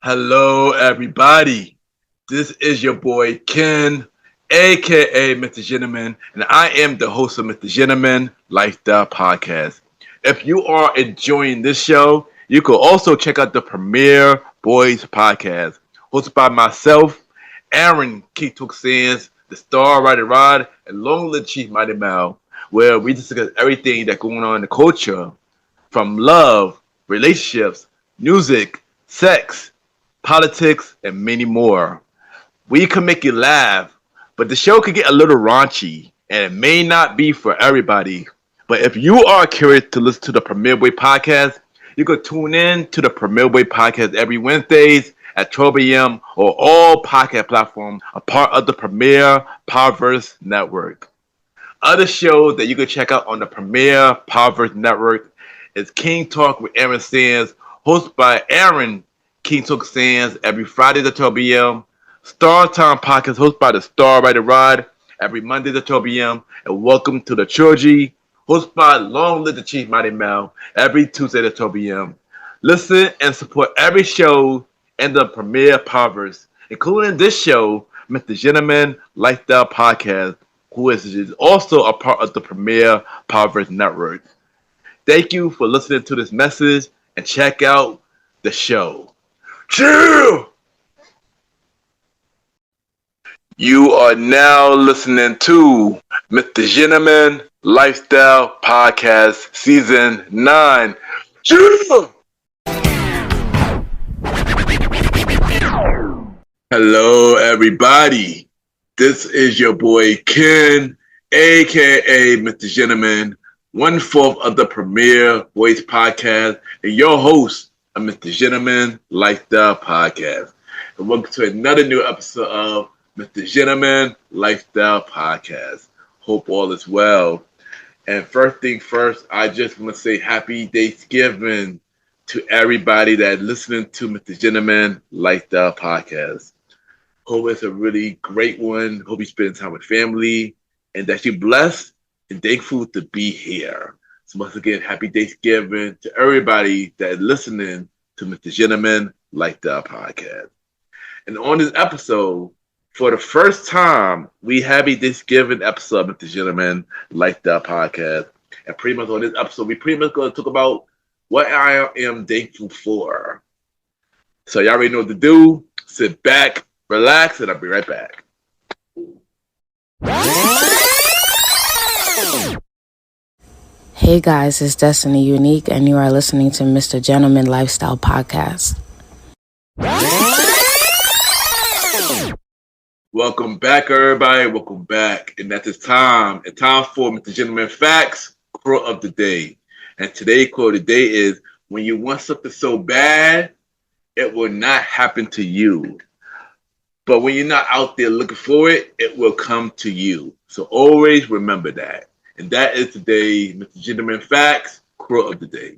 Hello, everybody. This is your boy Ken, aka MrGentleman, and I am the host of MrGentleman Lifestyle Podcast. If you are enjoying this show, you can also check out the Premiere Boys Podcast, hosted by myself, Aaron Keatok Sands, the Star Rider Rod, and Long Live Chief Mighty Mal, where we discuss everything that's going on in the culture, from love, relationships, music, sex, politics, and many more. We can make you laugh, but the show could get a little raunchy, and it may not be for everybody. But if you are curious to listen to the Premier Way podcast, you can tune in to the Premier Way podcast every Wednesdays at 12 a.m. or all podcast platforms, a part of the Premier Powerverse Network. Other shows that you can check out on the Premier Powerverse Network is King Talk with Aaron Sands, hosted by Aaron King Talk Sands every Friday at 12 p.m. Star Time Podcast hosted by the Star Rider Rod every Monday at 12 p.m. And Welcome to the Trilogy hosted by Long Live the Chief Mighty Mal every Tuesday at 12 p.m. Listen and support every show in the Premier Powerverse, including this show, Mr. Gentleman Lifestyle Podcast, who is also a part of the Premier Powerverse Network. Thank you for listening to this message and check out the show. Chill! You are now listening to Mr. Gentleman Lifestyle Podcast Season 9. Chill! Hello, everybody. This is your boy Ken, aka Mr. Gentleman, one fourth of the Premier Voice Podcast, and your host of Mr. Gentleman Lifestyle Podcast. And welcome to another new episode of Mr. Gentleman Lifestyle Podcast. Hope all is well. And first thing first, I just want to say happy Thanksgiving to everybody that's listening to Mr. Gentleman Lifestyle Podcast. Hope it's a really great one. Hope you spend time with family and that you're blessed and thankful to be here. So once again, happy Thanksgiving to everybody that is listening to Mr. Gentleman Lifestyle Podcast. And on this episode, for the first time, we have a Thanksgiving episode of Mr. Gentleman Lifestyle Podcast. And pretty much on this episode, we pretty much going to talk about what I am thankful for. So y'all already know what to do. Sit back, relax, and I'll be right back. Hey guys, it's Destiny Unique, and you are listening to Mr. Gentleman Lifestyle Podcast. Welcome back, everybody. Welcome back. And that is time. It's time for Mr. Gentleman Facts, quote of the day. And today's quote of the day is, when you want something so bad, it will not happen to you. But when you're not out there looking for it, it will come to you. So always remember that. And that is today, Mr. Gentleman Facts, quote of the day.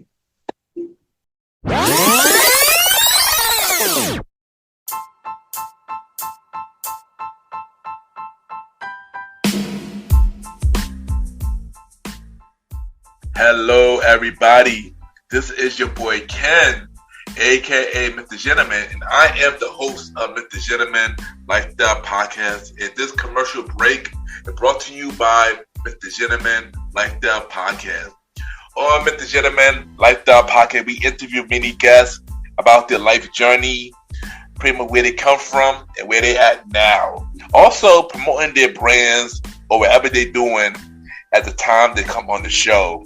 Hello, everybody. This is your boy Ken, aka Mr. Gentleman, and I am the host of Mr. Gentleman Lifestyle Podcast. And this commercial break is brought to you by Mr. Gentleman Lifestyle Podcast. On Mr. Gentleman Lifestyle Podcast, we interview many guests about their life journey, pretty much where they come from and where they at now. Also promoting their brands or whatever they're doing at the time they come on the show.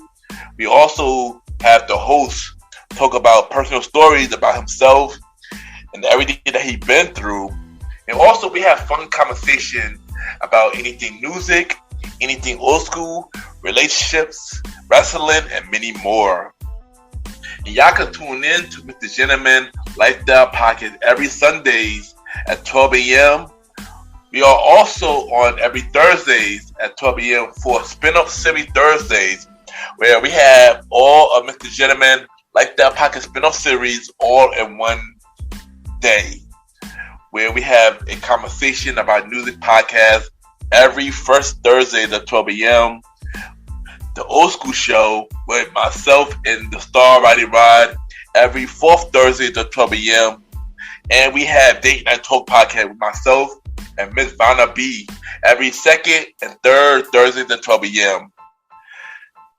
We also have the host talk about personal stories about himself and everything that he's been through. And also we have fun conversation about anything music, anything old school, relationships, wrestling, and many more. And y'all can tune in to Mr. Gentleman Lifestyle Podcast every Sundays at 12 a.m. We are also on every Thursdays at 12 a.m. for Spin-Off Series Thursdays, where we have all of Mr. Gentleman Lifestyle Podcast spin-off series all in one day, where we have a conversation about music podcast every first Thursday at 12 a.m. The Old School Show with myself and the Star Rider Rod every fourth Thursday at 12 a.m. And we have Date Night Talk podcast with myself and Miss Vanna B every second and third Thursdays at 12 a.m.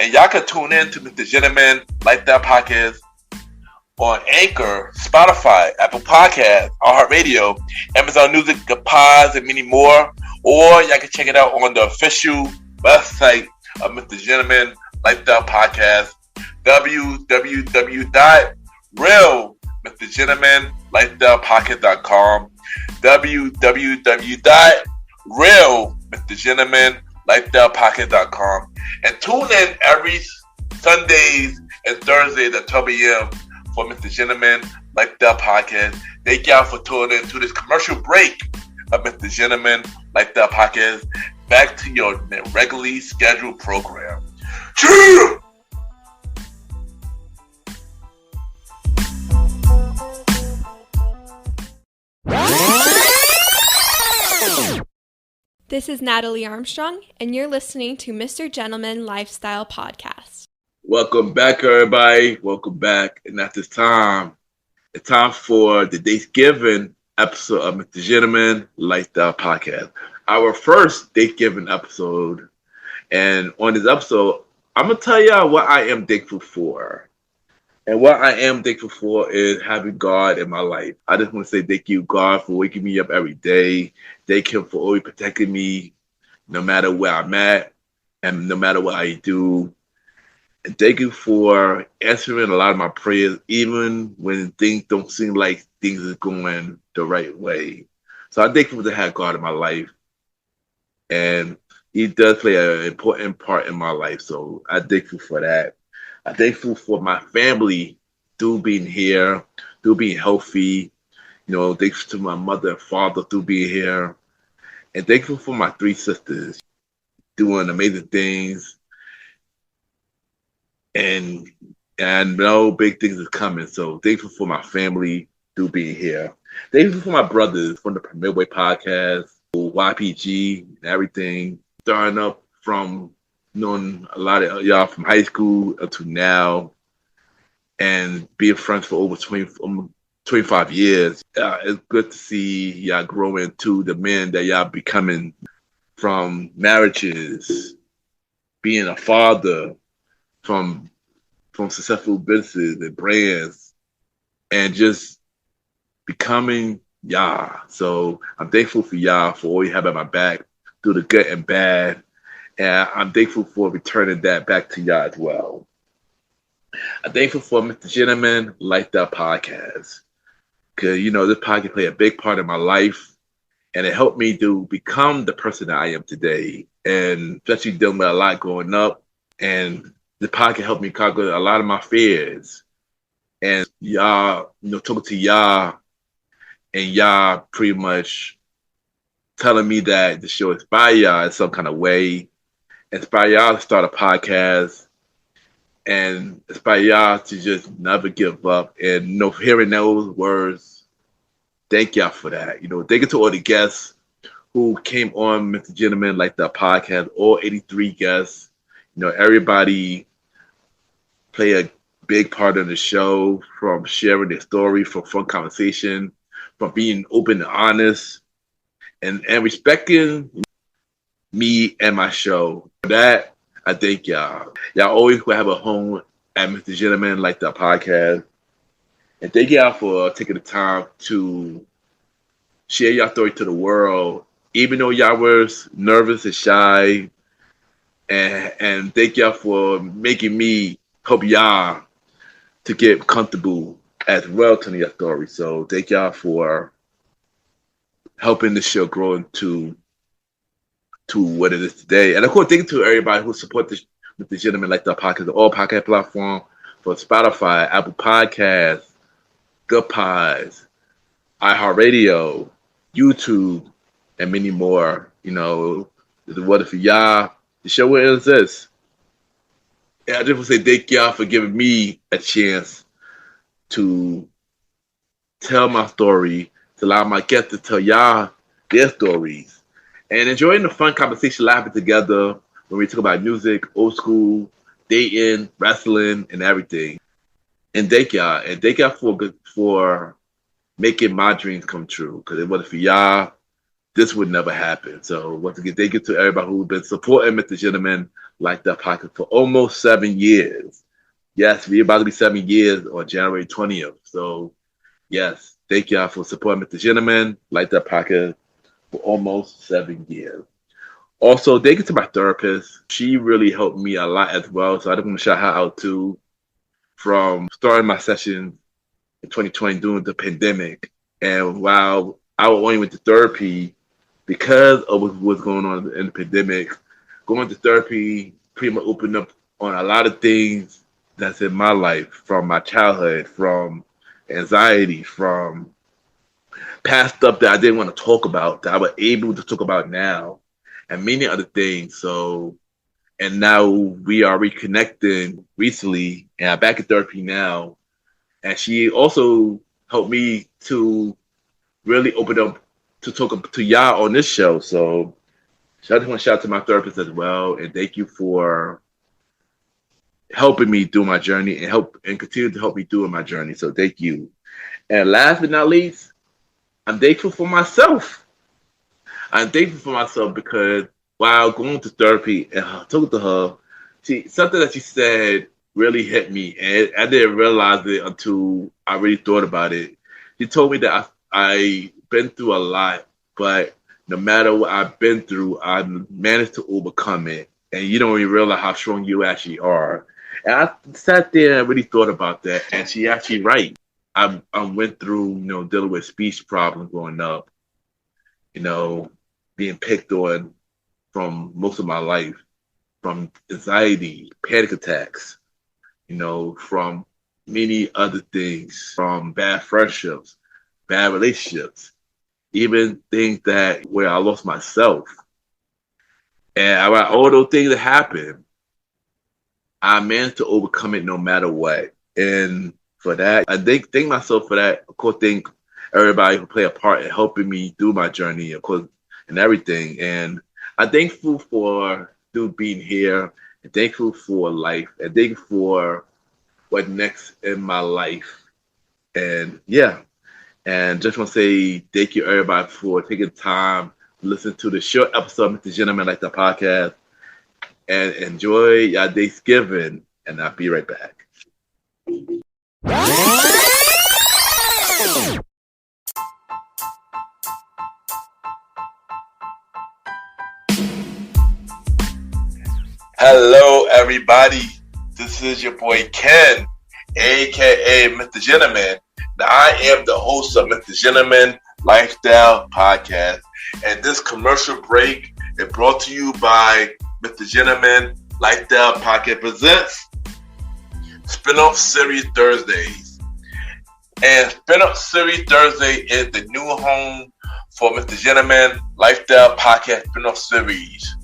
And y'all can tune in to Mr. Gentleman Lifestyle Podcast on Anchor, Spotify, Apple Podcasts, iHeartRadio, Amazon Music, The Pods, and many more. Or y'all can check it out on the official website of Mr. Gentleman Lifestyle Podcast, www.realmrgentlemanlifestylepodcast.com, www.realmrgentlemanlifestylepodcast.com, and tune in every Sundays and Thursdays at 12 a.m. for Mr. Gentleman Lifestyle Podcast. Thank y'all for tuning in to this commercial break of Mr. Gentleman Lifestyle Podcast. Back to your regularly scheduled program. Cheer! This is Natalie Armstrong, and you're listening to Mr. Gentleman Lifestyle Podcast. Welcome back, everybody. Welcome back. And at this time, it's time for the Thanksgiving episode of Mr. Gentleman Lifestyle Podcast. Our first Thanksgiving episode. And on this episode, I'm going to tell y'all what I am thankful for. And what I am thankful for is having God in my life. I just want to say thank you, God, for waking me up every day. Thank Him for always protecting me no matter where I'm at and no matter what I do. And thank you for answering a lot of my prayers, even when things don't seem like things are going the right way. So I'm thankful to have God in my life. And He does play an important part in my life. So I'm thankful for that. I'm thankful for my family through being here, through being healthy. You know, thanks to my mother and father through being here. And thankful for my three sisters doing amazing things. And no big things is coming. So thankful for my family through being here. Thankful for my brothers from the Midway podcast, YPG, and everything. Starting up from knowing a lot of y'all from high school up to now and being friends for over 25 years. It's good to see y'all grow into the men that y'all becoming, from marriages, being a father, from successful businesses and brands, and just becoming y'all. So I'm thankful for y'all for always having my back through the good and bad. And I'm thankful for returning that back to y'all as well. I'm thankful for Mr. Gentleman Lifestyle Podcast. Because, you know, this podcast played a big part in my life. And it helped me to become the person that I am today. And especially dealing with a lot growing up. And the podcast helped me conquer a lot of my fears. And y'all, you know, talking to y'all. And y'all pretty much telling me that the show inspired y'all in some kind of way. Inspire y'all to start a podcast and inspire y'all to just never give up. And, you know, hearing those words, thank y'all for that. You know, thank you to all the guests who came on Mr. Gentleman Lifestyle Podcast, all 83 guests. You know, everybody played a big part of the show, from sharing their story, from fun conversation, from being open and honest, and respecting me and my show. For that, I thank y'all. Y'all always will have a home at Mr. Gentleman Lifestyle Podcast. And thank y'all for taking the time to share your story to the world, even though y'all was nervous and shy. And thank y'all for making me help y'all to get comfortable as well telling your story. So thank y'all for helping the show grow into what it is today. And of course, thank you to everybody who support this with the Gentleman Lifestyle Podcast, all podcast platform, for Spotify, Apple Podcasts, Good Pods, iHeartRadio, YouTube, and many more. You know, what if y'all, the show will exist. And I just want to say thank y'all for giving me a chance to tell my story, to allow my guests to tell y'all their stories, and enjoying the fun conversation, laughing together when we talk about music, old school, dating, wrestling, and everything. And thank y'all. And thank y'all for making my dreams come true. Because if it wasn't for y'all, this would never happen. So once again, thank you to everybody who's been supporting Mr. Gentleman like that podcast for almost 7 years. Yes, we're about to be 7 years on January 20th. So yes, thank y'all for supporting Mr. Gentleman like that podcast for almost 7 years. Also, thank you to my therapist. She really helped me a lot as well. So I just want to shout her out too, from starting my session in 2020 during the pandemic. And while I only went to therapy because of what was going on in the pandemic, going to therapy pretty much opened up on a lot of things that's in my life, from my childhood, from anxiety, from past stuff that I didn't want to talk about that I was able to talk about now, and many other things. So, and now we are reconnecting recently, and I'm back in therapy now. And she also helped me to really open up to talk to y'all on this show. So, I just want to shout out to my therapist as well, and thank you for helping me through my journey and continue to help me through my journey. So, thank you. And last but not least, I'm thankful for myself. I'm thankful for myself because while going to therapy and talking to her, something that she said really hit me, and I didn't realize it until I really thought about it. She told me that I been through a lot, but no matter what I've been through, I managed to overcome it, and you don't even realize how strong you actually are. And I sat there and really thought about that, and she actually right. I went through, dealing with speech problems growing up, being picked on from most of my life, from anxiety, panic attacks, from many other things, from bad friendships, bad relationships, even things where I lost myself. And all those things that happened, I managed to overcome it no matter what. And for that, I thank myself for that. Of course, thank everybody who played a part in helping me through my journey, of course, and everything. And I'm thankful for still being here, and thankful for life, and thankful for what's next in my life. And yeah, and just want to say thank you everybody for taking time to listen to the short episode of Mr. Gentleman Like the Podcast, and enjoy your Thanksgiving. And I'll be right back. Hello, everybody. This is your boy Ken, aka Mr. Gentleman. Now, I am the host of Mr. Gentleman Lifestyle Podcast, and this commercial break is brought to you by Mr. Gentleman Lifestyle Podcast presents Spinoff Series Thursdays. And Spinoff Series Thursday is the new home for Mr. Gentleman Lifestyle Podcast Spinoff Series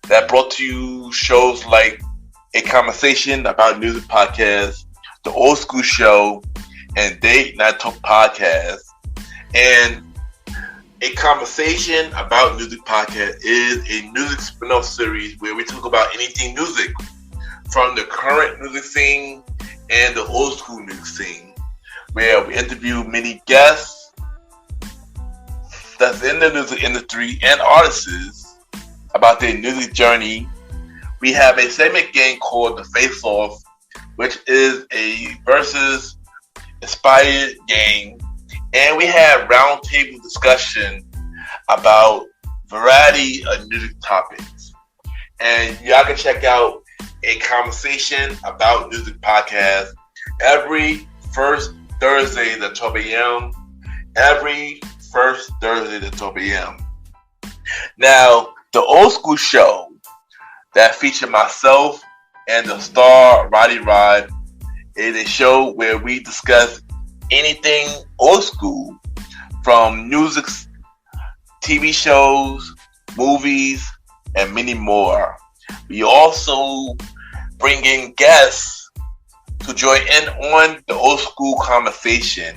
that brought to you shows like A Conversation About Music Podcast, The Old School Show, and Date Night Talk Podcast. And A Conversation About Music Podcast is a music spin-off series where we talk about anything music, from the current music scene and the old school music scene, where we interview many guests that's in the music industry and artists about their music journey. We have a segment game called The Face Off, which is a versus inspired game. And we have roundtable discussion about variety of music topics. And y'all can check out A Conversation About Music Podcast every first Thursday at 12 a.m. Every first Thursday at 12 a.m. Now, the Old School Show that features myself and the star Roddy Rod is a show where we discuss anything old school, from music, TV shows, movies, and many more. We also bring in guests to join in on the old school conversation.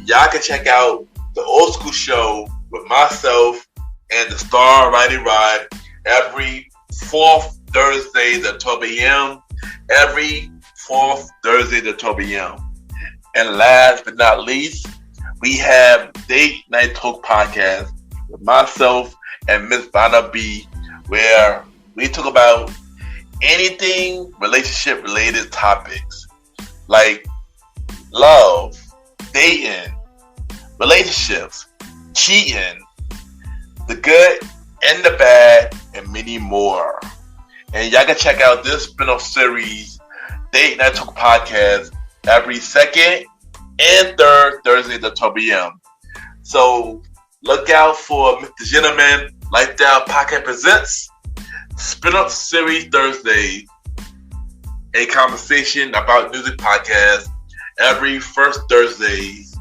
Y'all can check out the Old School Show with myself and the star Roddy Rod every fourth Thursday at 12 a.m. Every fourth Thursday at 12 a.m. And last but not least, we have Date Night Talk Podcast with myself and Miss Vanna B, where we talk about anything relationship related topics like love, dating, relationships, cheating, the good and the bad, and many more. And y'all can check out this spin-off series, Date Night Talk Podcast, every second and third Thursdays at 12 p.m. So look out for Mr. Gentleman Lifestyle Podcast Presents Spin-off Series Thursdays, a conversation about music podcast every first Thursdays.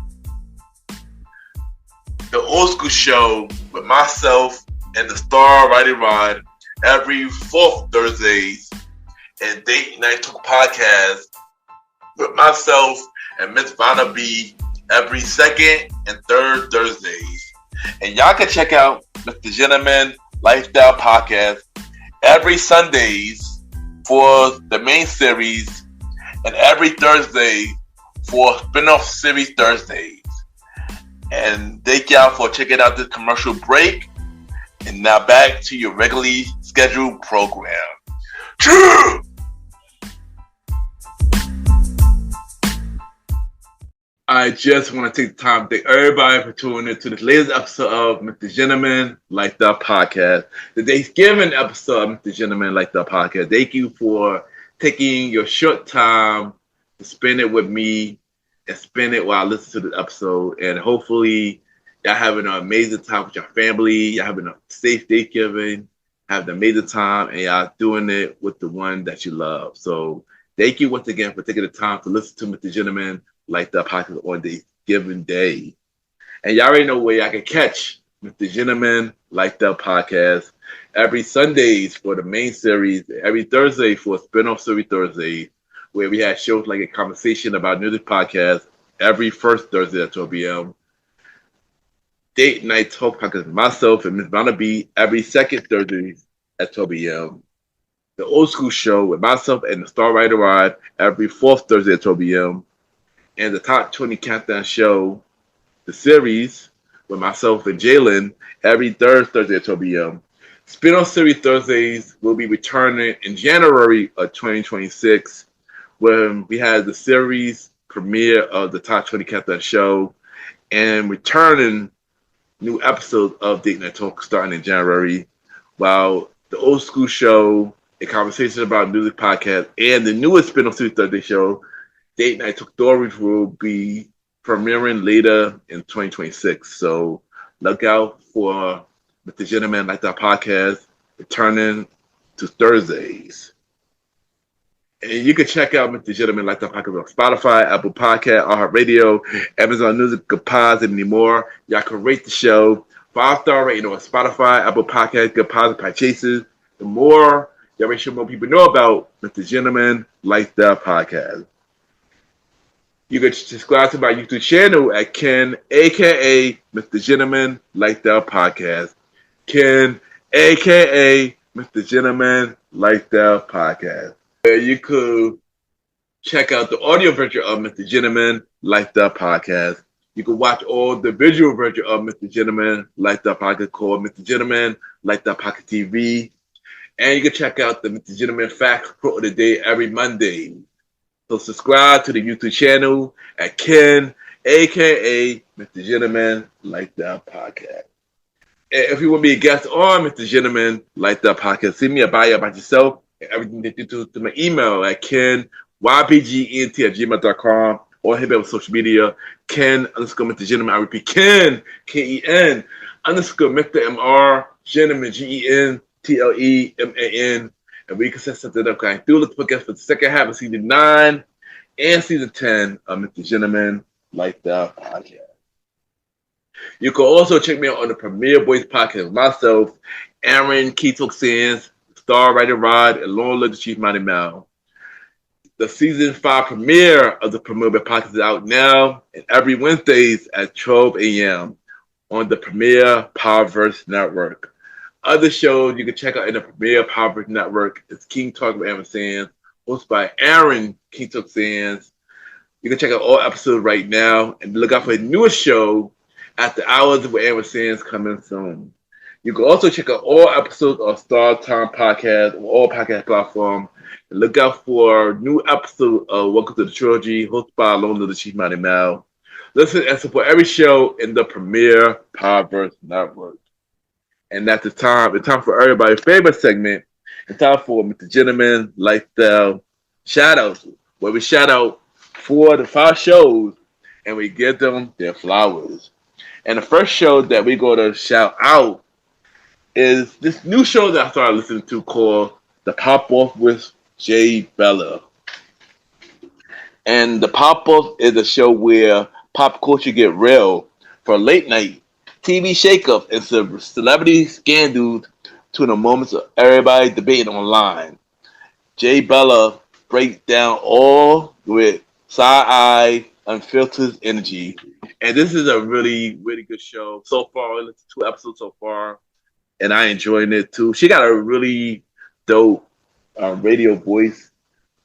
The Old School Show with myself and the Star Riding Rod every fourth Thursdays, and Date Night Talk Podcast with myself and Miss Vanna B every second and third Thursdays. And y'all can check out Mr. Gentleman Lifestyle Podcast every Sundays for the main series and every Thursday for spin-off series Thursdays. And thank y'all for checking out this commercial break. And now back to your regularly scheduled program. I just want to take the time to thank everybody for tuning in to this latest episode of Mr. Gentleman Like That Podcast, the Thanksgiving episode of Mr. Gentleman Like That Podcast. Thank you for taking your short time to spend it with me and spend it while I listen to this episode. And hopefully, y'all having an amazing time with your family. Y'all having a safe Thanksgiving, having an amazing time, and y'all doing it with the one that you love. So thank you once again for taking the time to listen to Mr. Gentleman Like That Podcast on Thanksgiving Day. And y'all already know where y'all can catch Mr. Gentleman Like That Podcast every Sundays for the main series, every Thursday for a spin-off series Thursday, where we have shows like a conversation about music podcast every first Thursday at 12 p.m. Date Night Talk Podcast with myself and Miss Vanna B every second Thursday at 12 p.m. The Old School Show with myself and the Star Rider Ride every fourth Thursday at 12 p.m. And the Top 20 Countdown Show, the series with myself and Jalen every third Thursday at 12 p.m. Spin-off series Thursdays will be returning in January of 2026 when we have the series premiere of the Top 20 Countdown Show and returning new episodes of Date Night Talk starting in January, while the Old School Show, a conversation about music podcast, and the newest spin-off series Thursday show, Date Night Talk Stories, will be premiering later in 2026. So look out for Mr. Gentleman Like That Podcast returning to Thursdays. And you can check out Mr. Gentleman Like That Podcast on Spotify, Apple Podcast, iHeartRadio, Amazon Music, Good Pods, and many more. Y'all can rate the show 5-star rating on Spotify, Apple Podcast, Good Pods, and Podchases. The more y'all make sure more people know about Mr. Gentleman Like That Podcast. You can subscribe to my YouTube channel at Ken, a.k.a. Mr. Gentleman Like That Podcast. Ken, a.k.a. Mr. Gentleman Like That Podcast. You could check out the audio version of Mr. Gentleman Like That Podcast. You can watch all the visual version of Mr. Gentleman Like That Podcast called Mr. Gentleman Like That Podcast TV. And you can check out the Mr. Gentleman Facts Quote of the Day every Monday. So subscribe to the YouTube channel at Ken, a.k.a. Mr. Gentleman Like That Podcast. And if you want to be a guest on Mr. Gentleman Like That Podcast, send me a bio about yourselh and everything that you do to my email at kenypgent@gmail.com or hit me up on social media, Ken_Mr. Gentleman. I repeat, Ken, Ken_Mr. MR Gentleman, GENTLEMAN. And we can set something up. I do look for guests for the second half of season 9 and season 10 of Mr. Gentleman Like That Podcast. You can also check me out on the Premier Boys Podcast with myself, Aaron Ketok Sands, Star Rider Rod, and Lauren Luther Chief Mighty Mal. The season 5 premiere of the Premier Boys Podcast is out now, and every Wednesdays at 12 a.m. on the Premier Powerverse Network. Other shows you can check out in the Premier Powerverse Network is King Talk with Aaron Sands, hosted by Aaron King Talk Sands. You can check out all episodes right now and look out for the newest show After Hours with Aaron Sands coming soon. You can also check out all episodes of Star Time Podcast on all podcast platforms. And look out for new episode of Welcome to the Trilogy, hosted by Alone of the Chief Mighty Mal. Listen and support every show in the premier Podverse Network. And at the time, it's time for everybody's favorite segment. It's time for Mr. Gentleman Lifestyle Shoutouts, where we shout out 4 to 5 shows and we give them their flowers. And the first show that we're going to shout out is this new show that I started listening to called The Pop Off with Jay Bella. And The Pop Off is a show where pop culture get real for late night TV shakeup and some celebrity scandals to the moments of everybody debating online. Jay Bella breaks down all with side-eye, unfiltered energy. And this is a really, really good show. So far, I listened to 2 episodes so far, and I enjoying it too. She got a really dope radio voice,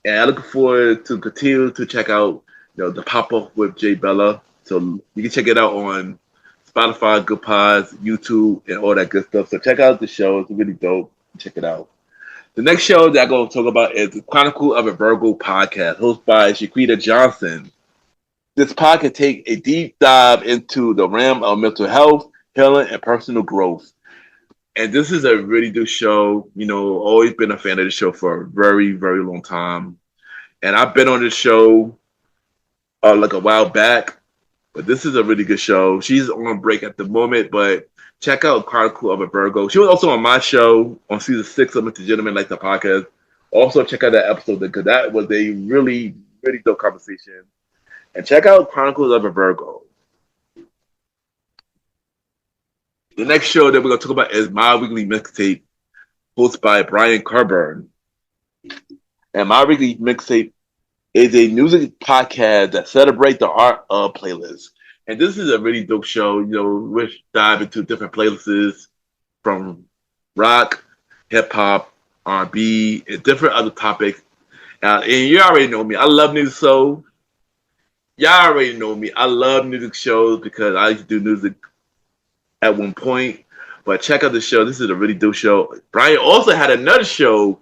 and I'm looking forward to continue to check out the pop-up with Jay Bella. So you can check it out on Spotify, Good Pods, YouTube, and all that good stuff. So check out the show. It's really dope. Check it out. The next show that I'm going to talk about is the Chronicle of a Virgo podcast, hosted by Shaquita Johnson. This podcast takes a deep dive into the realm of mental health, healing, and personal growth. And this is a really good show. Always been a fan of the show for a very, very long time. And I've been on this show like a while back, but this is a really good show. She's on break at the moment, but check out Chronicle of a Virgo. She was also on my show on season 6 of Mr. Gentleman, like the podcast. Also check out that episode because that was a really, really dope conversation. And check out Chronicles of a Virgo. The next show that we're going to talk about is My Weekly Mixtape, hosted by Brian Carburn. And My Weekly Mixtape is a music podcast that celebrates the art of playlists. And this is a really dope show, which dive into different playlists from rock, hip-hop, R&B, and different other topics. And you already know me. I love music, so y'all already know me. I love music shows because I used to do music at one point. But check out the show. This is a really dope show. Brian also had another show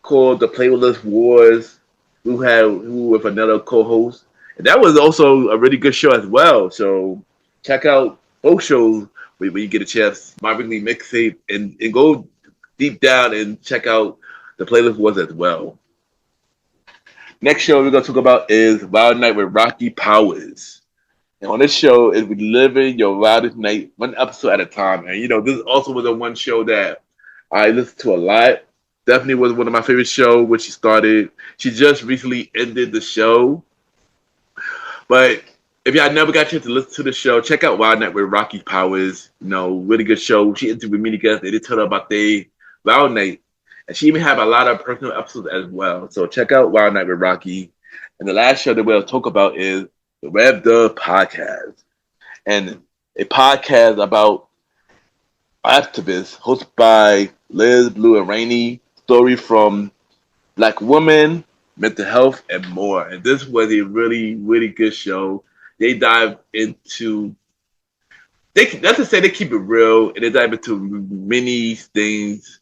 called The Playlist Wars, who with another co-host. And that was also a really good show as well. So check out both shows when you get a chance. My Weekly Mixtape and go deep down and check out The Playlist Wars as well. Next show we're going to talk about is Wild Night with Rocky Powers. And on this show is we living your wildest night, one episode at a time. And, this also was a one show that I listened to a lot. Definitely was one of my favorite shows when she started. She just recently ended the show. But if y'all never got a chance to listen to the show, check out Wild Night with Rocky Powers. Really good show. She interviewed many guests. They did tell her about their Wild Night. And she even had a lot of personal episodes as well. So check out Wild Night with Rocky. And the last show that we'll talk about is the Web Dub Podcast. And a podcast about activists hosted by Liz, Blue, and Rainey. Story from Black women, mental health, and more. And this was a really, really good show. They dive into, that's to say they keep it real, and they dive into many things.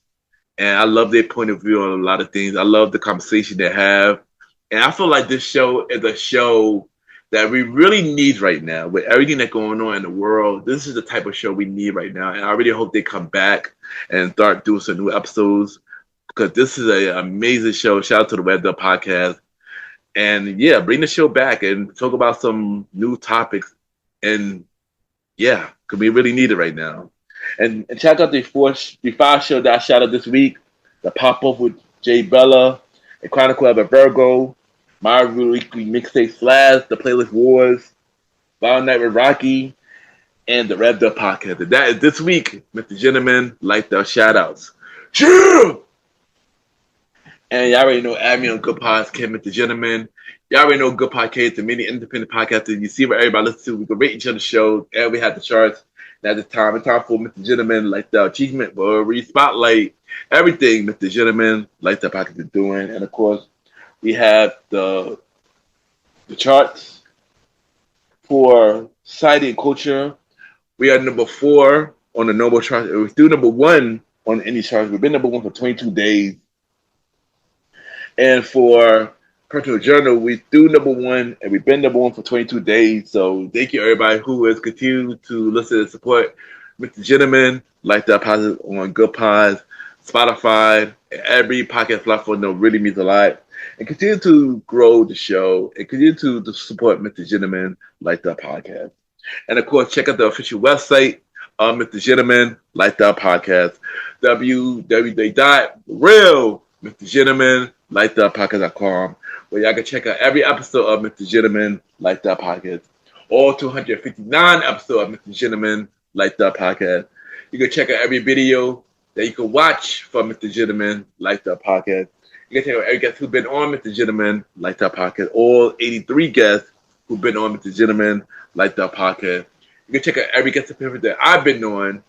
And I love their point of view on a lot of things. I love the conversation they have. And I feel like this show is a show that we really need right now. With everything that's going on in the world, this is the type of show we need right now. And I really hope they come back and start doing some new episodes, because this is an amazing show. Shout out to the Web Dub Podcast. And yeah, bring the show back and talk about some new topics. And yeah, because we really need it right now. And check out the 5 show that I shot out this week. The Pop-Up with Jay Bella, The Chronicle of a Virgo, My Weekly Mixtape / The Playlist Wars, Wild Night with Rocky, and the Web Dub Podcast. And that is this week, Mr. Gentleman, Lifestyle Shoutouts. Yeah! And y'all already know, add me on Good Pods, Mr. Gentleman. Y'all already know Good Podcast, the many independent podcasters. You see what everybody listens to. We can rate each other's shows, and we have the charts. And at the time, it's time for Mr. Gentleman, Lifestyle Achievement, where we spotlight everything Mr. Gentleman, Lifestyle Podcast is doing. And of course, we have the the charts. For society and culture, we are number 4 on the Nobel chart. We're still number 1 on any chart. We've been number 1 for 22 days. And for personal journal, we do number 1, and we've been number 1 for 22 days. So thank you, everybody who has continued to listen and support Mr. Gentleman, like that positive on Good Pods, Spotify, and every podcast platform. That really means a lot. And continue to grow the show and continue to support Mr. Gentleman, like that podcast. And of course, check out the official website of Mr. Gentleman, like that podcast, www.realmrgentlemanlikethatpodcast.com, where y'all can check out every episode of Mr. Gentleman, like that podcast, all 259 episodes of Mr. Gentleman, like that podcast. You can check out every video that you can watch from Mr. Gentleman, like that podcast. You can check out every guest who's been on Mr. Gentleman, like that podcast, all 83 guests who've been on Mr. Gentleman, like that podcast. You can check out every guest appearance that I've been on.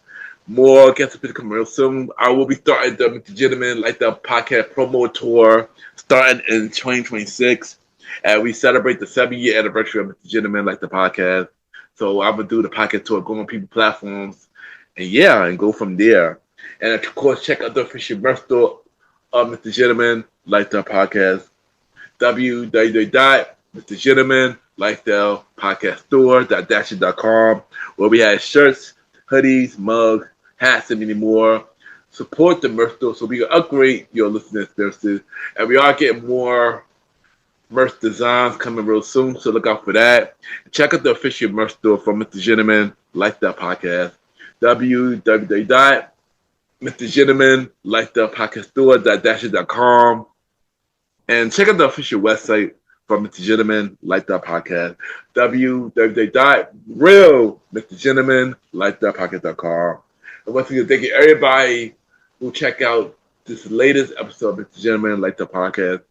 More guest appearances coming real soon. I will be starting the Mr. Gentleman, like that podcast promo tour starting in 2026. And we celebrate the 7-year anniversary of Mr. Gentleman, like the podcast. So I'm going to do the podcast tour, go on people platforms, and go from there. And of course, check out the official merch store of Mr. Gentleman, like the podcast, www.mrgentlemanlifestylepodcaststore.dasher.com, where we have shirts, hoodies, mugs, hats, and many more. Support the merch store so we can upgrade your listening experiences. And we are getting more merch designs coming real soon, so look out for that. Check out the official merch store from Mr. Gentleman, like that podcast, www.mrgentlemanlifestylepodcaststore.dasher.com, and check out the official website from Mr. Gentleman, like that podcast, www.realmrgentlemanlikethatpodcast.com. And once again, thank you everybody who check out this latest episode of Mr. Gentleman, like that podcast.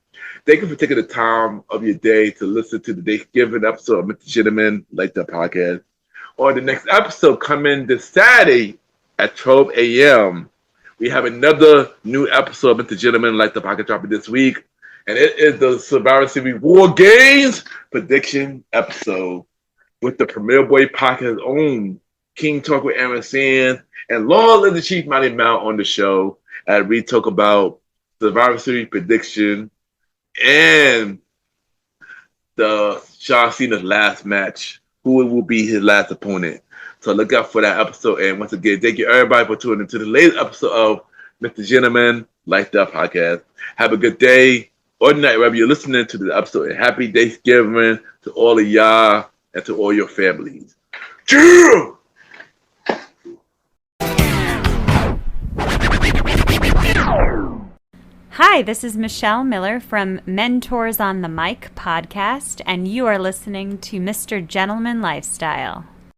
Thank you for taking the time of your day to listen to the Thanksgiving episode of Mr. Gentleman, like that podcast. Or the next episode coming this Saturday at 12 a.m. We have another new episode of Mr. Gentleman, like the podcast, dropping this week. And it is the Survivor Series War Games prediction episode with the Premier Boy Podcast own King Talk with Aaron Sands and Long Live the Chief Mighty Mount on the show as we talk about Survivor Series prediction and the John Cena's last match, who will be his last opponent. So look out for that episode. And once again, thank you everybody for tuning into the latest episode of Mr. Gentleman, like that podcast. Have a good day or night, wherever you're listening to the episode. And happy Thanksgiving to all of y'all and to all your families. Yeah! Hi, this is Michelle Miller from Mentors on the Mic podcast, and you are listening to Mr. Gentleman Lifestyle.